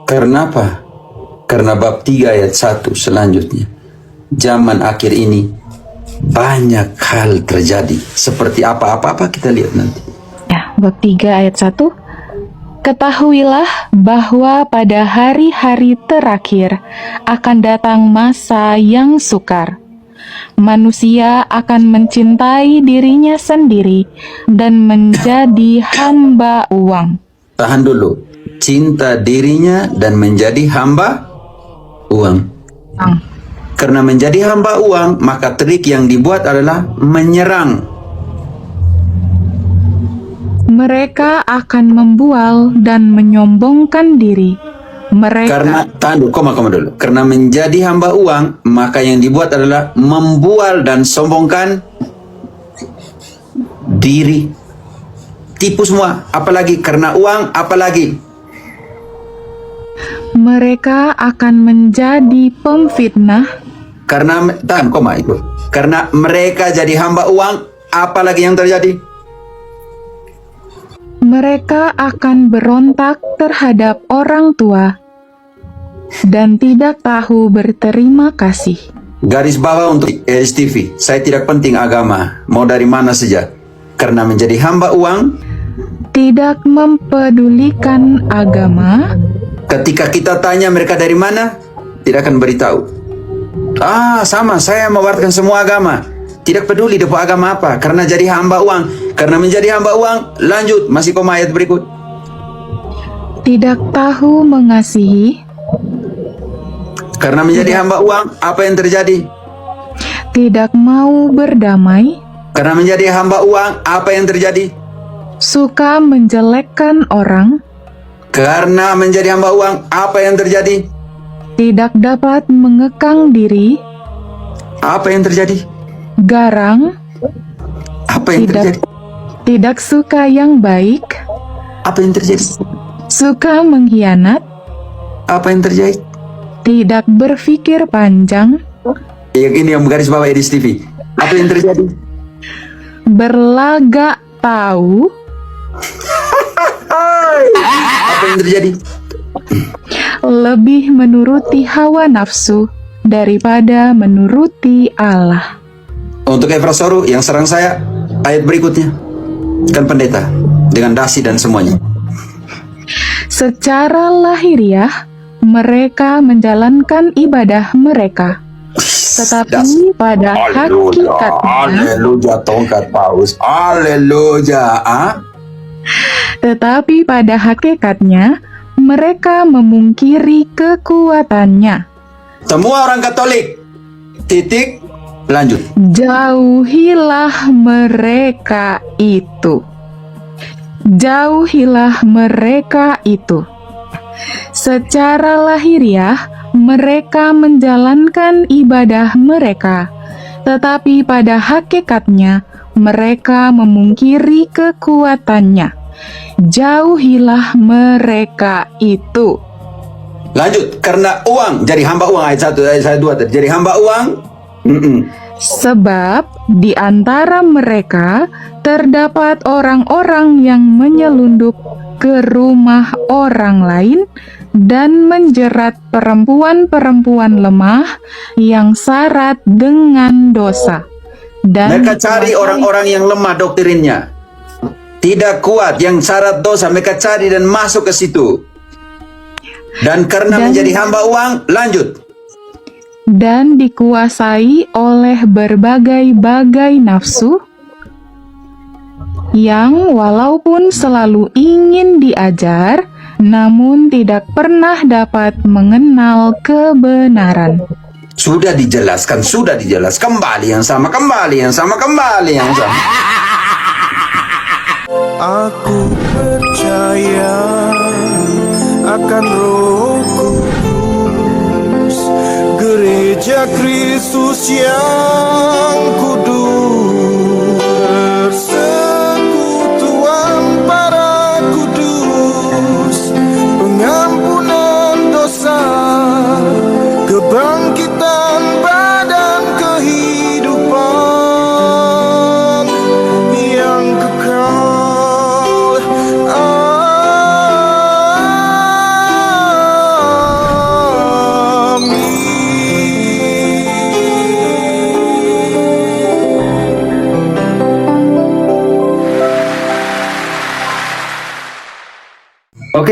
Karena apa? Karena bab 3 ayat 1 selanjutnya. Zaman akhir ini banyak hal terjadi. Seperti apa-apa kita lihat nanti. Ya, bab 3 ayat 1. Ketahuilah bahwa pada hari-hari terakhir akan datang masa yang sukar. Manusia akan mencintai dirinya sendiri dan menjadi hamba uang. Tahan dulu. Cinta dirinya dan menjadi hamba uang. Karena menjadi hamba uang, maka trik yang dibuat adalah menyerang. Mereka akan membual dan menyombongkan diri. Karena, tahan dulu, koma dulu. Karena menjadi hamba uang, maka yang dibuat adalah membual dan sombongkan diri. Tipu semua, apalagi karena uang, apalagi. Mereka akan menjadi pemfitnah. Karena, tahan, koma itu. Karena mereka jadi hamba uang, apalagi yang terjadi? Mereka akan berontak terhadap orang tua dan tidak tahu berterima kasih. Garis bawah untuk STV, saya tidak penting agama, mau dari mana saja. Karena menjadi hamba uang, tidak mempedulikan agama. ketika kita tanya mereka dari mana, tidak akan beritahu. Sama, saya mewariskan semua agama. Tidak peduli dapat agama apa, karena jadi hamba uang. Karena menjadi hamba uang, lanjut, masih koma ayat berikut. Tidak tahu mengasihi. Karena menjadi hamba uang, apa yang terjadi? Tidak mau berdamai. Karena menjadi hamba uang, apa yang terjadi? Suka menjelekkan orang. Karena menjadi hamba uang, apa yang terjadi? Tidak dapat mengekang diri. Apa yang terjadi? Garang. Apa yang terjadi? Tidak suka yang baik. Apa yang terjadi? Suka mengkhianat. Apa yang terjadi? Tidak berpikir panjang. Yang ini yang garis bawah Edis TV. Apa yang terjadi? Berlagak tahu. Apa yang terjadi? Lebih menuruti hawa nafsu daripada menuruti Allah. Untuk Efrasoru yang serang saya, ayat berikutnya. Kan pendeta, dengan dasi dan semuanya. Secara lahiriah, mereka menjalankan ibadah mereka. Tetapi pada hakikatnya, Haleluya, tongkat paus. Haleluya. Tetapi pada hakikatnya, mereka memungkiri kekuatannya. Semua orang Katolik, titik, lanjut. Jauhilah mereka itu. Jauhilah mereka itu. Secara lahiriah, mereka menjalankan ibadah mereka, tetapi pada hakikatnya, mereka memungkiri kekuatannya. Jauhilah mereka itu. Lanjut, karena uang, jadi hamba uang, ayat 1, ayat 2 tadi. Jadi hamba uang, Sebab di antara mereka terdapat orang-orang yang menyelundup ke rumah orang lain dan menjerat perempuan-perempuan lemah yang syarat dengan dosa. Dan mereka cari orang-orang yang lemah doktrinnya, tidak kuat, yang syarat dosa, mereka cari dan masuk ke situ. Dan karena menjadi hamba uang, lanjut. Dan dikuasai oleh berbagai-bagai nafsu yang walaupun selalu ingin diajar, namun tidak pernah dapat mengenal kebenaran. Sudah dijelaskan. Kembali yang sama. Aku percaya akan Roh Kudus, Gereja Kristus yang kudus, persekutuan para kudus, pengampunan dosa, kebangkitan badan, kehidupan yang kekal.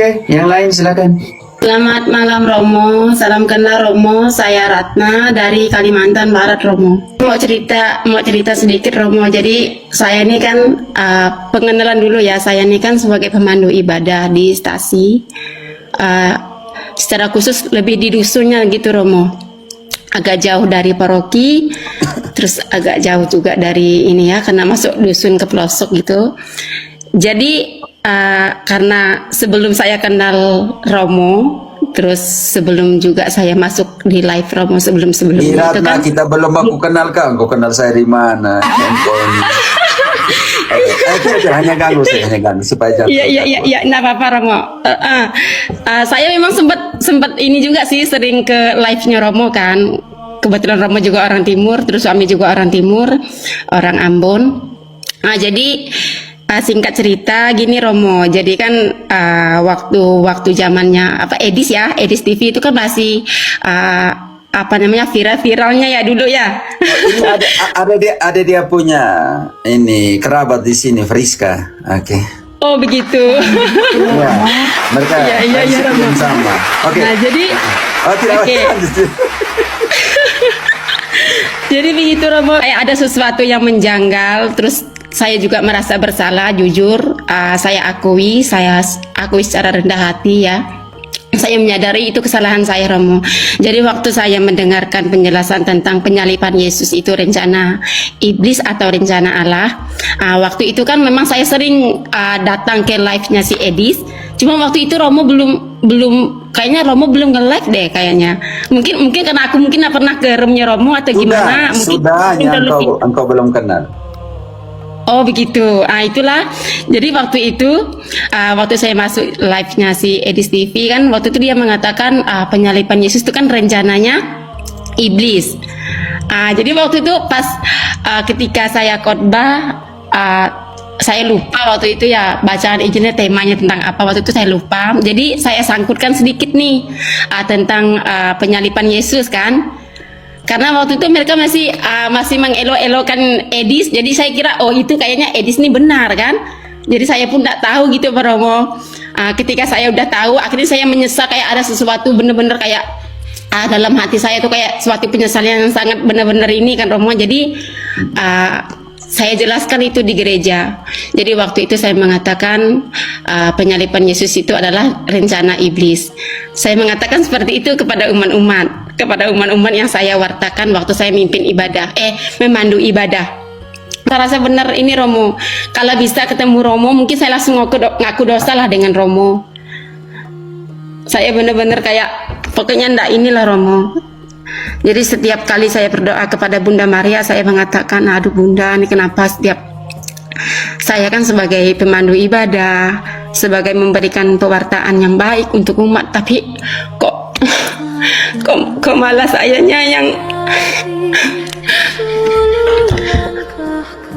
Oke, yang lain silakan. Selamat malam Romo, salam kenal Romo, saya Ratna dari Kalimantan Barat Romo. Mau cerita sedikit Romo. Jadi saya ini kan pengenalan dulu ya. Saya ini kan sebagai pemandu ibadah di stasi. Secara khusus lebih di dusunnya gitu Romo. Agak jauh dari paroki, terus agak jauh juga dari ini ya, karena masuk dusun ke pelosok gitu. Jadi karena sebelum saya kenal Romo, terus sebelum juga saya masuk di live Romo sebelum itu kan, kita belum aku kenal kau. Engkau kenal saya di mana? Engkau ini. Hanya ganggu supaya jatuh. Iya, enggak apa-apa Romo. Saya memang sempat ini juga sih, sering ke live-nya Romo kan. Kebetulan Romo juga orang Timur, terus suami juga orang Timur, orang Ambon. Jadi singkat cerita gini Romo, jadi kan waktu zamannya Edis TV itu kan masih viralnya ya dulu ya. Ini ada dia punya ini kerabat di sini, Friska. Oke. Oh begitu. Ya, mereka Romo. sama. Oke. Nah jadi tidak. Jadi begitu Romo, ada sesuatu yang menjanggal, terus saya juga merasa bersalah, jujur. Saya akui secara rendah hati ya. Saya menyadari itu kesalahan saya Romo. Jadi waktu saya mendengarkan penjelasan tentang penyaliban Yesus itu rencana iblis atau rencana Allah, waktu itu kan memang saya sering datang ke live-nya si Edis. Cuma waktu itu Romo belum kayaknya Romo belum nge-live deh kayaknya. Mungkin karena aku mungkin pernah ke roomnya Romo atau gimana. Sudah, engkau belum kenal. Oh begitu, itulah. Jadi waktu itu, waktu saya masuk live-nya si Edis TV kan, waktu itu dia mengatakan penyaliban Yesus itu kan rencananya iblis. Jadi waktu itu pas ketika saya khotbah, saya lupa waktu itu ya bacaan Injilnya temanya tentang apa, waktu itu saya lupa. Jadi saya sangkutkan sedikit nih tentang penyaliban Yesus kan. Karena waktu itu mereka masih mengelok-elokkan Edis, jadi saya kira itu kayaknya Edis ini benar kan. Jadi saya pun tidak tahu gitu Pak Romo. Ketika saya udah tahu, akhirnya saya menyesal, kayak ada sesuatu bener-bener kayak dalam hati saya tuh kayak suatu penyesalan yang sangat benar-benar ini kan Romo. Jadi saya jelaskan itu di gereja. Jadi waktu itu saya mengatakan penyaliban Yesus itu adalah rencana iblis. Saya mengatakan seperti itu kepada umat-umat yang saya wartakan waktu saya mimpin ibadah, memandu ibadah. Saya rasa benar ini Romo. Kalau bisa ketemu Romo, mungkin saya langsung ngaku dosa lah dengan Romo. Saya benar-benar kayak pokoknya ndak inilah Romo. Jadi setiap kali saya berdoa kepada Bunda Maria, saya mengatakan, aduh Bunda, ini kenapa setiap saya kan sebagai pemandu ibadah, sebagai memberikan pewartaan yang baik untuk umat, tapi kok malah sayanya yang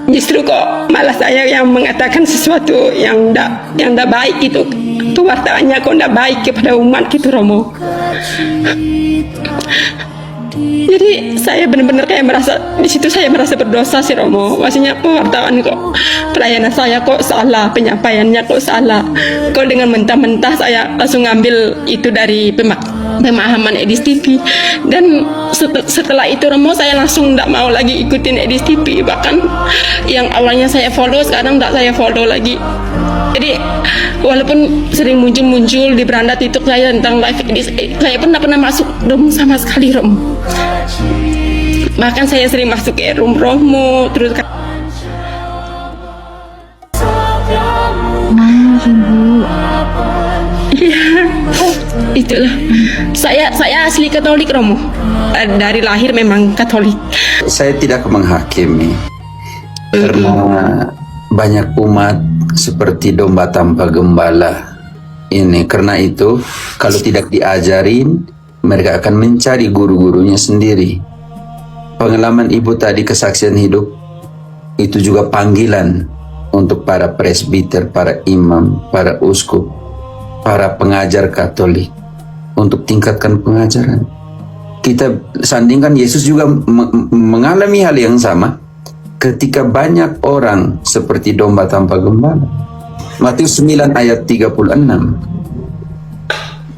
justru kok malah saya yang mengatakan sesuatu yang ndak baik itu, pewartaannya kok ndak baik kepada umat gitu Romo. Jadi saya benar-benar kayak merasa di situ saya merasa berdosa sih Romo. Maksudnya pewartaan kok, pelayanan saya kok salah, penyampaiannya kok salah. Kok dengan mentah-mentah saya langsung ngambil itu dari pemahaman Edis TV. Dan setelah itu Romo saya langsung tidak mau lagi ikutin Edis TV. Bahkan yang awalnya saya follow sekarang tidak saya follow lagi. Jadi walaupun sering muncul di beranda TikTok saya tentang live Edis, saya pun tidak pernah masuk room sama sekali Romo. Bahkan saya sering masuk ke room Romo terus iya, itulah. Saya asli Katolik Romo. Dari lahir memang Katolik. Saya tidak menghakimi karena banyak umat seperti domba tanpa gembala ini. Karena itu kalau tidak diajarin, mereka akan mencari guru-gurunya sendiri. Pengalaman ibu tadi, kesaksian hidup, itu juga panggilan untuk para presbiter, para imam, para uskup, para pengajar Katolik untuk tingkatkan pengajaran. Kita sandingkan, Yesus juga mengalami hal yang sama ketika banyak orang seperti domba tanpa gembala. Matius 9 ayat 36.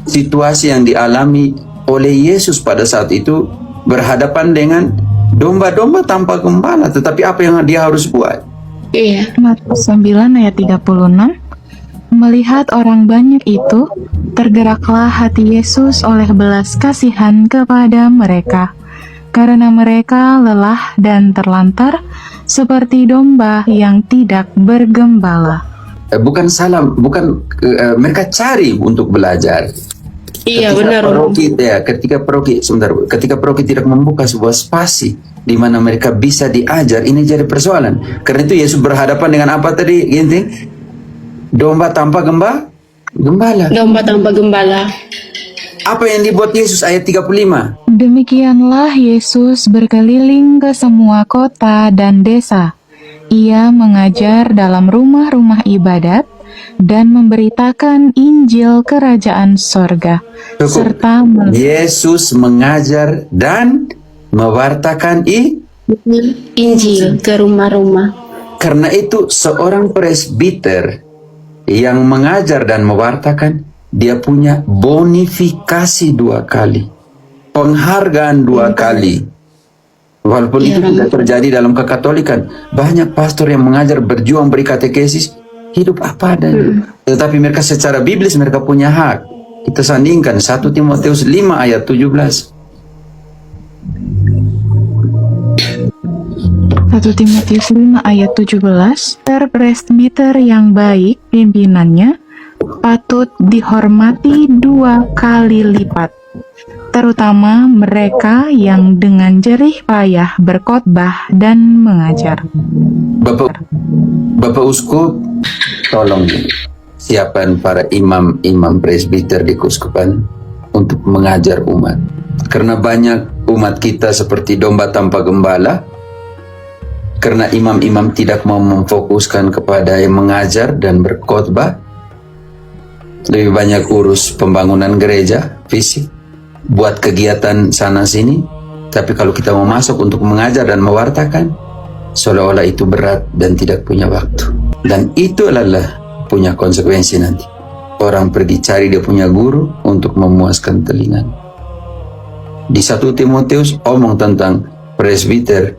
situasi yang dialami oleh Yesus pada saat itu, berhadapan dengan domba-domba tanpa gembala. Tetapi apa yang dia harus buat? Iya. Matius 9 ayat 36. Melihat orang banyak itu, tergeraklah hati Yesus oleh belas kasihan kepada mereka, karena mereka lelah dan terlantar seperti domba yang tidak bergembala. Bukan salah, mereka cari untuk belajar. Iya, benar. Ketika paroki tidak membuka sebuah spasi di mana mereka bisa diajar, ini jadi persoalan. Karena itu Yesus berhadapan dengan apa tadi, Ginting? Domba tanpa gembala. Domba tanpa gembala. Apa yang dibuat Yesus ayat 35? Demikianlah Yesus berkeliling ke semua kota dan desa. Ia mengajar dalam rumah-rumah ibadat dan memberitakan Injil Kerajaan Sorga. Serta Yesus mengajar dan mewartakan Injil ke rumah-rumah. Karena itu seorang presbiter yang mengajar dan mewartakan, dia punya bonifikasi 2 kali, penghargaan 2 kali. Walaupun itu tidak terjadi dalam kekatolikan, banyak pastor yang mengajar, berjuang, beri katekesis, hidup apa adanya. Tetapi mereka secara biblis mereka punya hak. Kita sandingkan 1 Timotius 5 ayat 17. 1 Timotius 5 ayat 17, presbiter yang baik pimpinannya patut dihormati 2 kali lipat, terutama mereka yang dengan jerih payah berkhotbah dan mengajar. Bapak Uskup, tolong siapkan para imam-imam presbiter di keuskupan untuk mengajar umat. Karena banyak umat kita seperti domba tanpa gembala, karena imam-imam tidak mau memfokuskan kepada yang mengajar dan berkhotbah, lebih banyak urus pembangunan gereja, fisik, buat kegiatan sana sini. Tapi kalau kita mau masuk untuk mengajar dan mewartakan, seolah-olah itu berat dan tidak punya waktu. Dan itu adalah punya konsekuensi nanti. Orang pergi cari dia punya guru untuk memuaskan telinga. Di 1 Timotius omong tentang presbiter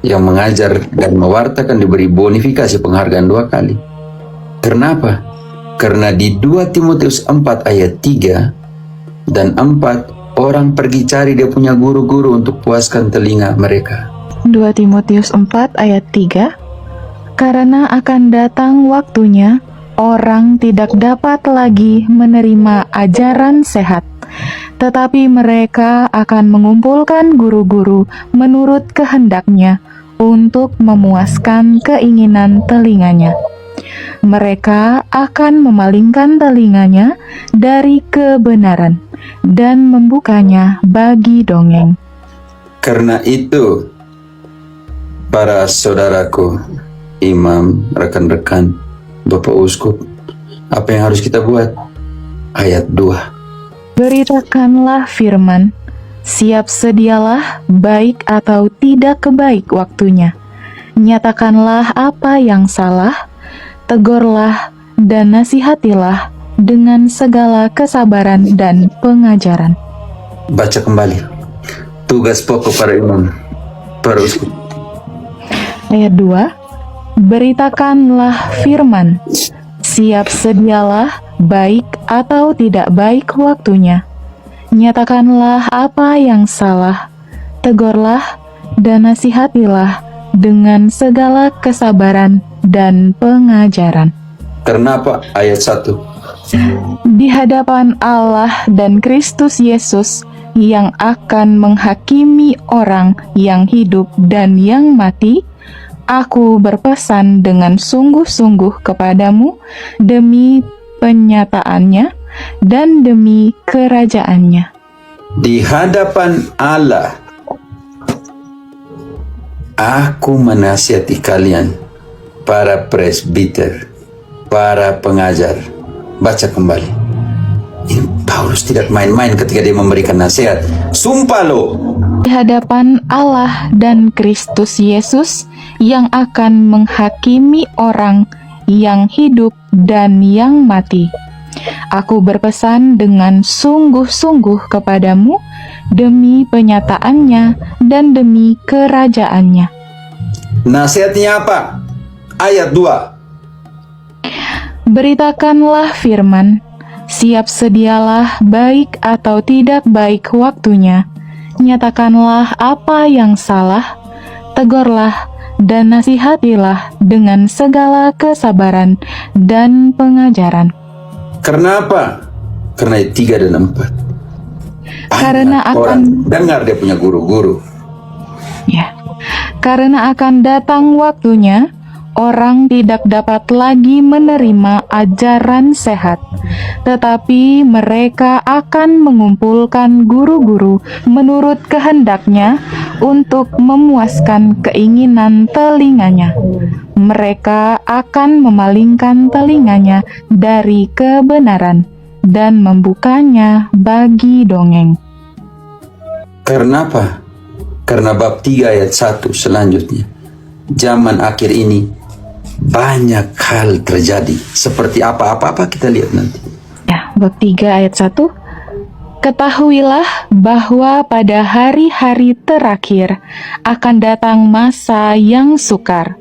yang mengajar dan mewartakan diberi bonifikasi penghargaan 2 kali. Kenapa? Karena di 2 Timotius 4 ayat 3 dan 4, orang pergi cari dia punya guru-guru untuk puaskan telinga mereka. 2 Timotius 4 ayat 3, karena akan datang waktunya orang tidak dapat lagi menerima ajaran sehat, tetapi mereka akan mengumpulkan guru-guru menurut kehendaknya untuk memuaskan keinginan telinganya. Mereka akan memalingkan telinganya dari kebenaran dan membukanya bagi dongeng. Karena itu, para saudaraku, imam, rekan-rekan, Bapak Uskup, apa yang harus kita buat? Ayat 2. Beritakanlah firman, siap sedialah baik atau tidak kebaik waktunya. Nyatakanlah apa yang salah, tegurlah dan nasihatilah dengan segala kesabaran dan pengajaran. Baca kembali. Tugas pokok para imam, para uskup. Ayat 2, beritakanlah firman, siap sedialah baik atau tidak baik waktunya. Nyatakanlah apa yang salah, tegurlah dan nasihatilah dengan segala kesabaran dan pengajaran. Karena apa? Ayat 1. Di hadapan Allah dan Kristus Yesus yang akan menghakimi orang yang hidup dan yang mati, aku berpesan dengan sungguh-sungguh kepadamu demi penyataannya dan demi kerajaannya. Di hadapan Allah, aku menasihati kalian, para presbiter, para pengajar. Baca kembali. Ini Paulus tidak main-main ketika dia memberikan nasihat. Sumpah lo. Di hadapan Allah dan Kristus Yesus yang akan menghakimi orang yang hidup dan yang mati, Aku berpesan dengan sungguh-sungguh kepadamu demi penyataannya dan demi kerajaannya. Nasihatnya apa? Ayat 2. Beritakanlah firman, siap sedialah baik atau tidak baik waktunya. Nyatakanlah apa yang salah, tegurlah dan nasihatilah dengan segala kesabaran dan pengajaran. Karena apa? Karena ayat 3 dan 4. Karena Orang akan dengar dia punya guru-guru. Ya, karena akan datang waktunya, orang tidak dapat lagi menerima ajaran sehat, tetapi mereka akan mengumpulkan guru-guru menurut kehendaknya untuk memuaskan keinginan telinganya. Mereka akan memalingkan telinganya dari kebenaran dan membukanya bagi dongeng. Karena apa? Karena bab 3 ayat 1 selanjutnya. Zaman akhir ini banyak hal terjadi. Seperti apa-apa kita lihat nanti. Ya, bab 3 ayat 1. Ketahuilah bahwa pada hari-hari terakhir akan datang masa yang sukar.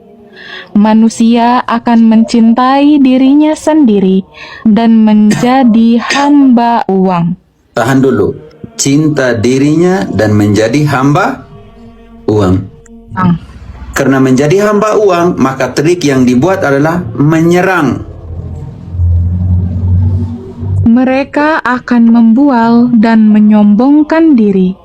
Manusia akan mencintai dirinya sendiri dan menjadi hamba uang. Tahan dulu. Cinta dirinya dan menjadi hamba uang. Karena menjadi hamba uang, maka trik yang dibuat adalah menyerang. Mereka akan membual dan menyombongkan diri.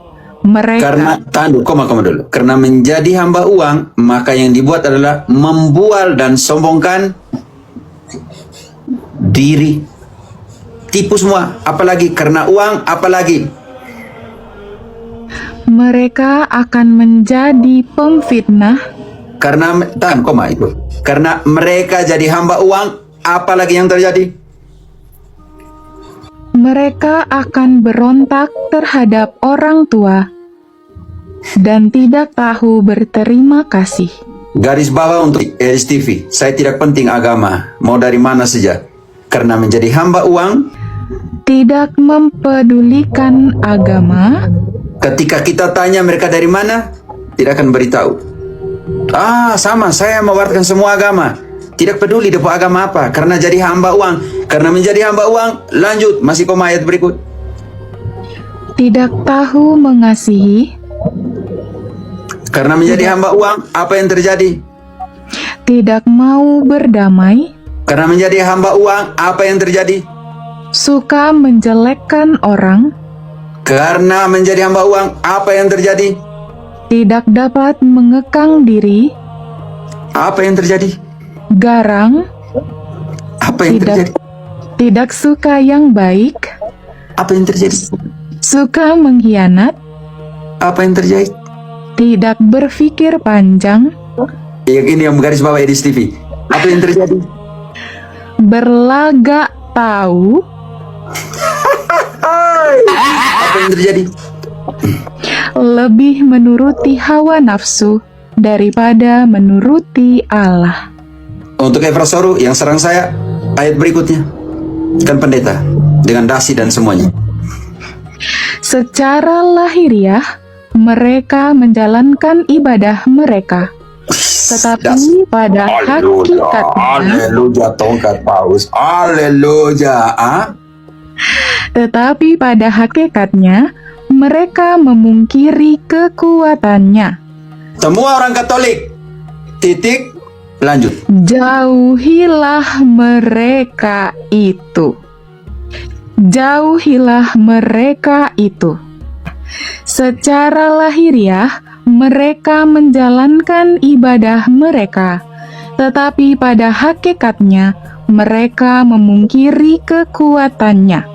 Karena, tahan dulu, koma dulu. Karena menjadi hamba uang, maka yang dibuat adalah membual dan sombongkan diri. Tipu semua, apalagi karena uang, apalagi. Mereka akan menjadi pemfitnah. Karena, tahan, koma itu. Karena mereka jadi hamba uang, apalagi yang terjadi? Mereka akan berontak terhadap orang tua dan tidak tahu berterima kasih. Garis bawah untuk STV, saya tidak penting agama, mau dari mana saja. Karena menjadi hamba uang, Tidak mempedulikan agama. ketika kita tanya mereka dari mana, tidak akan beritahu. Sama, saya mewartakan semua agama. Tidak peduli dapat agama apa, karena jadi hamba uang. Karena menjadi hamba uang, lanjut, masih koma ayat berikut. Tidak tahu mengasihi. Karena menjadi hamba uang, apa yang terjadi? Tidak mau berdamai. Karena menjadi hamba uang, apa yang terjadi? Suka menjelekkan orang. Karena menjadi hamba uang, apa yang terjadi? Tidak dapat mengekang diri. Apa yang terjadi? Garang. Apa yang terjadi? Tidak suka yang baik. Apa yang terjadi? Suka mengkhianat. Apa yang terjadi? Tidak berpikir panjang. Yang ini yang garis bawah Edis TV. Apa yang terjadi? Berlagak tahu. Apa yang terjadi? Lebih menuruti hawa nafsu daripada menuruti Allah. Untuk Efrasoru yang serang saya, ayat berikutnya. Kan pendeta, dengan dasi dan semuanya. Secara lahiriah, mereka menjalankan ibadah mereka. Tetapi pada hakikatnya, Haleluya, tongkat paus. Haleluya. tetapi pada hakikatnya, mereka memungkiri kekuatannya. Semua orang Katolik. Titik. Lanjut. Jauhilah mereka itu. Jauhilah mereka itu. Secara lahiriah, mereka menjalankan ibadah mereka, tetapi pada hakikatnya, mereka memungkiri kekuatannya.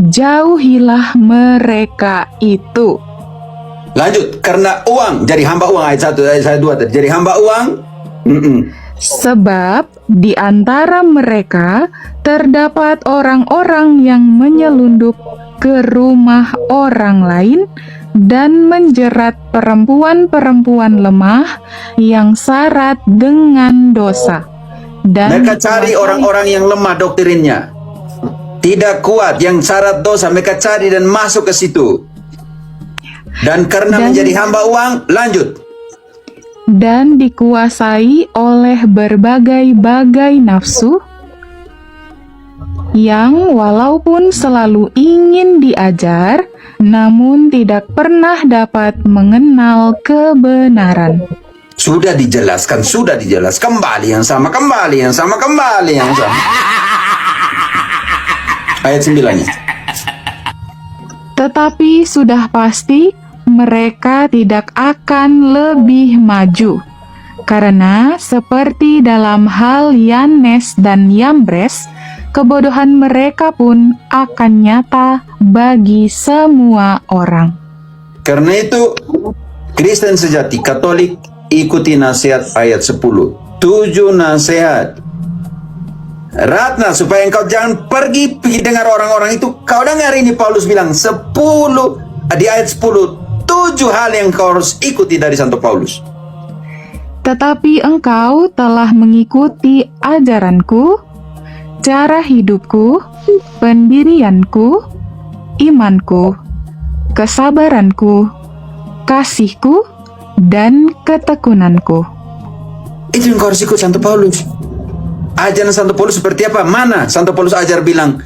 Jauhilah mereka itu. Lanjut. Karena uang, jadi hamba uang. Ayat 1, ayat 2 tadi. Jadi hamba uang. Sebab di antara mereka terdapat orang-orang yang menyelundup ke rumah orang lain dan menjerat perempuan-perempuan lemah yang syarat dengan dosa. Dan Mereka cari orang-orang yang lemah doktrinnya. tidak kuat, yang syarat dosa mereka cari dan masuk ke situ. Dan karena menjadi hamba uang, lanjut. Dan dikuasai oleh berbagai-bagai nafsu yang walaupun selalu ingin diajar, namun tidak pernah dapat mengenal kebenaran. Sudah dijelaskan. Kembali yang sama. Ayat 9-nya. Tetapi sudah pasti mereka tidak akan lebih maju, karena seperti dalam hal Yanes dan Yambres, kebodohan mereka pun akan nyata bagi semua orang. Karena itu, Kristen sejati Katolik, ikuti nasihat ayat 10. 7 nasihat. Ratna, supaya engkau jangan pergi dengar orang-orang itu. Kau dengar ini Paulus bilang 10 di ayat 10. 7 hal yang kau harus ikuti dari Santo Paulus. Tetapi engkau telah mengikuti ajaranku, cara hidupku, pendirianku, imanku, kesabaranku, kasihku, dan ketekunanku. Itu yang kau harus ikut Santo Paulus. Ajaran Santo Paulus seperti apa? Mana Santo Paulus ajar bilang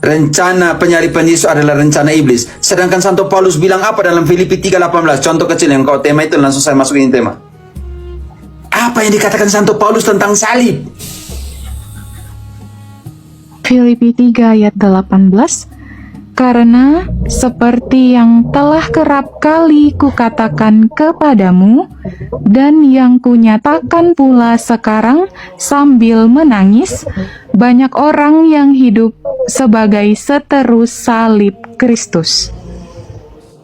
rencana penyaliban Yesus adalah rencana iblis. Sedangkan Santo Paulus bilang apa dalam Filipi 3:18? Contoh kecil yang kau tema itu, langsung saya masukin tema. Apa yang dikatakan Santo Paulus tentang salib? Filipi 3 ayat 18. Karena seperti yang telah kerap kali kukatakan kepadamu, dan yang kunyatakan pula sekarang sambil menangis, banyak orang yang hidup sebagai seteru salib Kristus.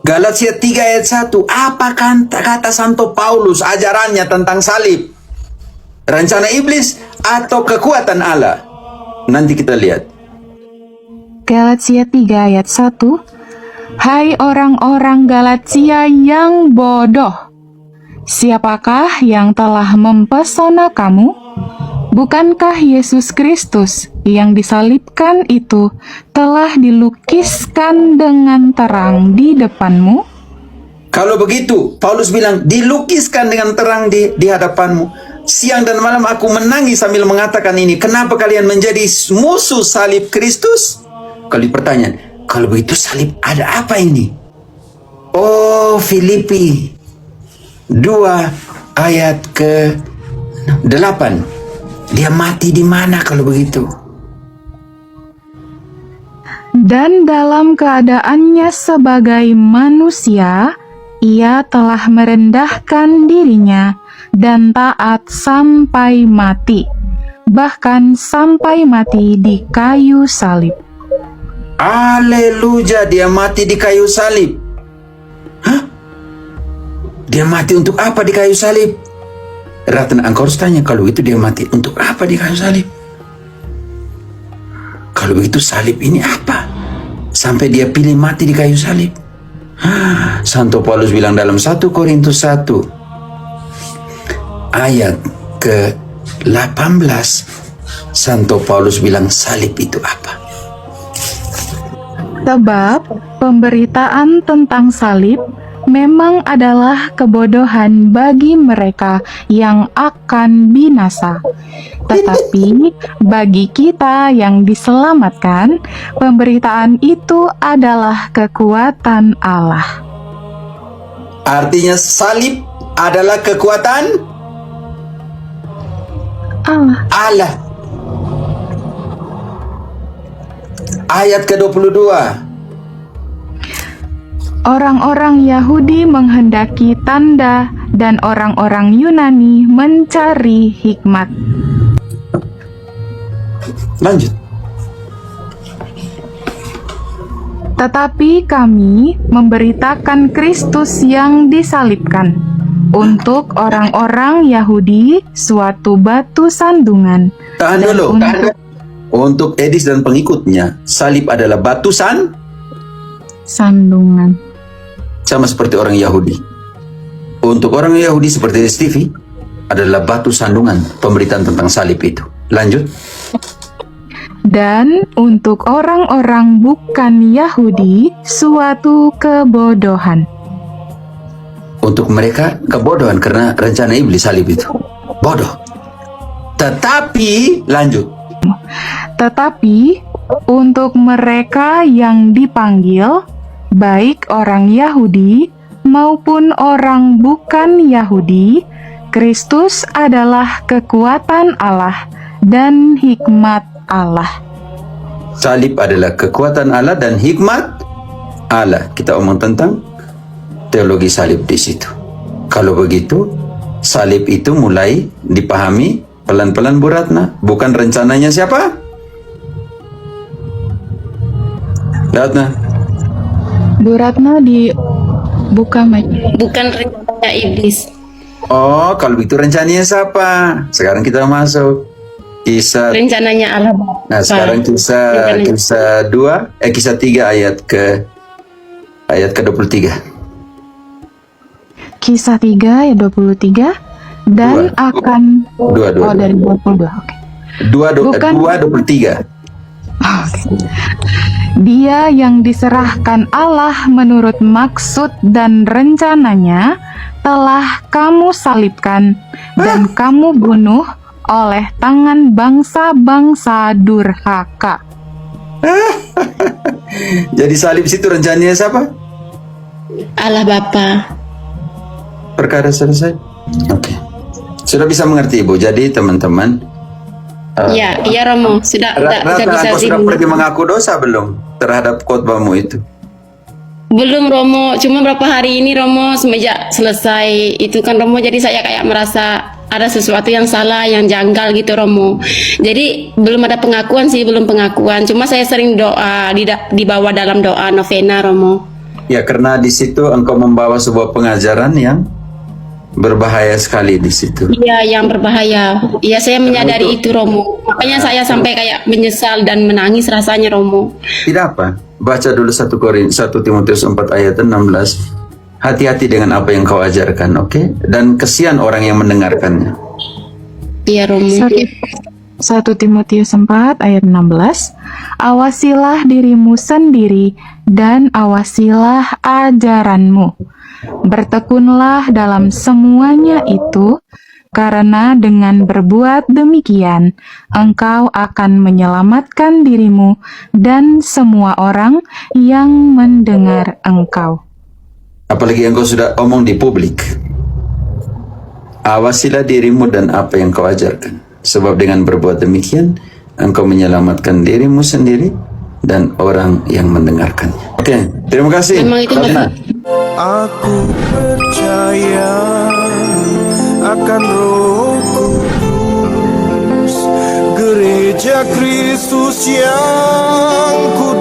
Galatia 3 ayat 1. Apa kata Santo Paulus ajarannya tentang salib? Rencana iblis atau kekuatan Allah? Nanti kita lihat. Galatia 3 ayat 1. Hai orang-orang Galatia yang bodoh, siapakah yang telah mempesona kamu? Bukankah Yesus Kristus yang disalibkan itu telah dilukiskan dengan terang di depanmu? Kalau begitu, Paulus bilang dilukiskan dengan terang di hadapanmu. Siang dan malam aku menangis sambil mengatakan ini. Kenapa kalian menjadi musuh salib Kristus? Kalau pertanyaan, kalau begitu salib ada apa ini? Oh, Filipi 2 ayat ke-8. Dia mati di mana kalau begitu? Dan dalam keadaannya sebagai manusia, ia telah merendahkan dirinya dan taat sampai mati, bahkan sampai mati di kayu salib. Haleluya, dia mati di kayu salib. Hah? Dia mati untuk apa di kayu salib? Ratna, engkau harus tanya, kalau itu dia mati untuk apa di kayu salib? Kalau begitu salib ini apa? Sampai dia pilih mati di kayu salib. Santo Paulus bilang dalam 1 Korintus 1 ayat ke-18, Santo Paulus bilang salib itu apa? Sebab pemberitaan tentang salib memang adalah kebodohan bagi mereka yang akan binasa. Tetapi bagi kita yang diselamatkan, pemberitaan itu adalah kekuatan Allah. Artinya salib adalah kekuatan Allah. Ayat ke-22. Orang-orang Yahudi menghendaki tanda dan orang-orang Yunani mencari hikmat. Lanjut. Tetapi kami memberitakan Kristus yang disalibkan, untuk orang-orang Yahudi suatu batu sandungan. Tahan dan dulu. Untuk Edis dan pengikutnya, salib adalah batu sandungan. sama seperti orang Yahudi. Untuk orang Yahudi seperti Edis TV adalah batu sandungan pemberitaan tentang salib itu. Lanjut. dan untuk orang-orang bukan Yahudi suatu kebodohan. Untuk mereka kebodohan karena rencana iblis salib itu. Bodoh. Tetapi, lanjut. Tetapi untuk mereka yang dipanggil, baik orang Yahudi maupun orang bukan Yahudi, Kristus adalah kekuatan Allah dan hikmat Allah. Salib adalah kekuatan Allah dan hikmat Allah. Kita omong tentang teologi salib di situ. Kalau begitu, salib itu mulai dipahami pelan-pelan Bu Ratna. Bukan rencananya siapa? Ratna. Bu Ratna dibuka mic. Bukan rencana iblis. Oh, kalau begitu rencananya siapa? Sekarang kita masuk kisah. Rencananya Allah Bapa. Nah, sekarang kisah 3 ayat ke 23. Kisah 3 ayat 23 dan Dua. akan Dua. Oh, dari 22. Oke. 23. Dia yang diserahkan Allah menurut maksud dan rencananya telah kamu salibkan dan kamu bunuh oleh tangan bangsa-bangsa durhaka. Jadi salib situ rencananya siapa? Allah Bapa. Perkara selesai. Oke. Sudah bisa mengerti Ibu. Jadi teman-teman, Ya, iya Romo. Sudah Ratna, bisa engkau sudah terima. pergi mengaku dosa belum terhadap khotbahmu itu? Belum Romo, cuma berapa hari ini Romo semenjak selesai itu kan Romo, jadi saya kayak merasa ada sesuatu yang salah, yang janggal gitu Romo. Jadi belum ada pengakuan sih, belum pengakuan. Cuma saya sering doa dibawa dalam doa novena Romo. Ya, karena di situ engkau membawa sebuah pengajaran yang berbahaya sekali di situ. Iya, yang berbahaya. Iya, saya menyadari itu Romo. Makanya saya sampai kayak menyesal dan menangis rasanya Romo. Tidak apa. Baca dulu 1 Timotius 4 ayat 16. Hati-hati dengan apa yang kau ajarkan, oke? Dan kesian orang yang mendengarkannya. Iya Romo. 1 Timotius 4 ayat 16. Awasilah dirimu sendiri dan awasilah ajaranmu. Bertekunlah dalam semuanya itu, karena dengan berbuat demikian, engkau akan menyelamatkan dirimu dan semua orang yang mendengar engkau. Apalagi engkau sudah omong di publik. Awasilah dirimu dan apa yang kau ajarkan. Sebab dengan berbuat demikian, engkau menyelamatkan dirimu sendiri dan orang yang mendengarkannya. Oke, terima kasih. Memang itu Ratna. Aku percaya akan Roh Kudus, gereja Kristus yang ku